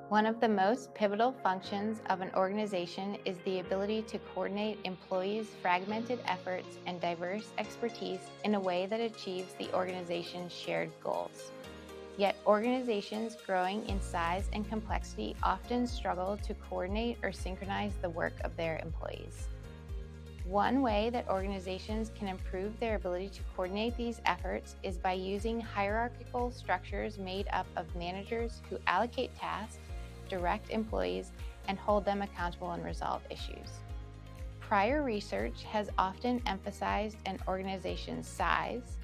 One of the most pivotal functions of an organization is the ability to coordinate employees' fragmented efforts and diverse expertise in a way that achieves the organization's shared goals. Yet organizations growing in size and complexity often struggle to coordinate or synchronize the work of their employees. One way that organizations can improve their ability to coordinate these efforts is by using hierarchical structures made up of managers who allocate tasks, direct employees, and hold them accountable and resolve issues. Prior research has often emphasized an organization's size,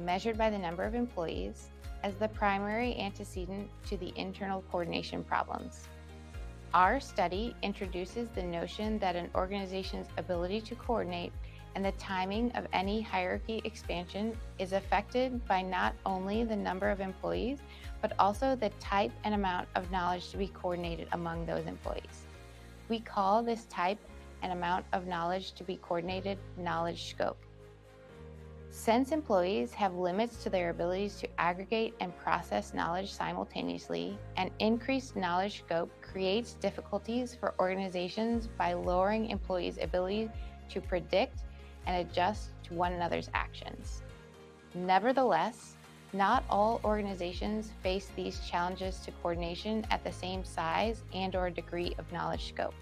measured by the number of employees, as the primary antecedent to the internal coordination problems. Our study introduces the notion that an organization's ability to coordinate and the timing of any hierarchy expansion is affected by not only the number of employees, but also the type and amount of knowledge to be coordinated among those employees. We call this type and amount of knowledge to be coordinated knowledge scope. Since employees have limits to their abilities to aggregate and process knowledge simultaneously, an increased knowledge scope creates difficulties for organizations by lowering employees' ability to predict and adjust to one another's actions. Nevertheless, not all organizations face these challenges to coordination at the same size and/or degree of knowledge scope.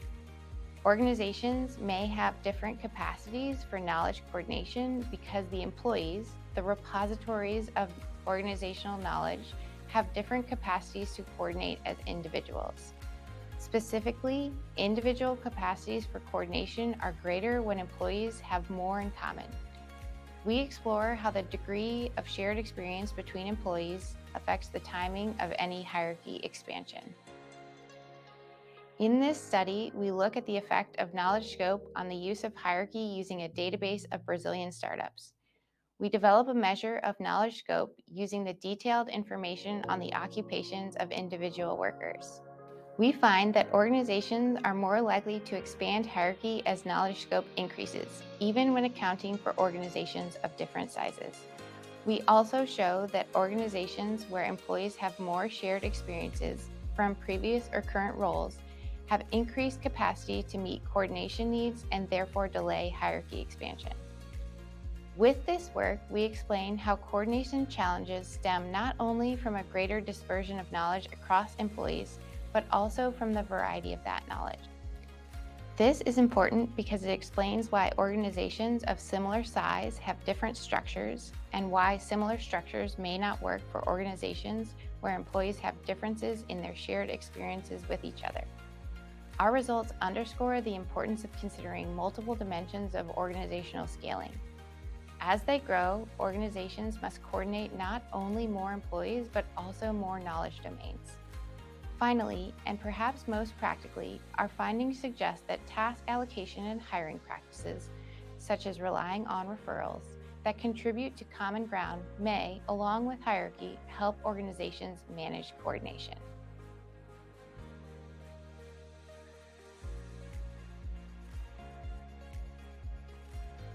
Organizations may have different capacities for knowledge coordination because the employees, the repositories of organizational knowledge, have different capacities to coordinate as individuals. Specifically, individual capacities for coordination are greater when employees have more in common. We explore how the degree of shared experience between employees affects the timing of any hierarchy expansion. In this study, we look at the effect of knowledge scope on the use of hierarchy using a database of Brazilian startups. We develop a measure of knowledge scope using the detailed information on the occupations of individual workers. We find that organizations are more likely to expand hierarchy as knowledge scope increases, even when accounting for organizations of different sizes. We also show that organizations where employees have more shared experiences from previous or current roles have increased capacity to meet coordination needs and therefore delay hierarchy expansion. With this work, we explain how coordination challenges stem not only from a greater dispersion of knowledge across employees, but also from the variety of that knowledge. This is important because it explains why organizations of similar size have different structures and why similar structures may not work for organizations where employees have differences in their shared experiences with each other. Our results underscore the importance of considering multiple dimensions of organizational scaling. As they grow, organizations must coordinate not only more employees, but also more knowledge domains. Finally, and perhaps most practically, our findings suggest that task allocation and hiring practices, such as relying on referrals, that contribute to common ground may, along with hierarchy, help organizations manage coordination.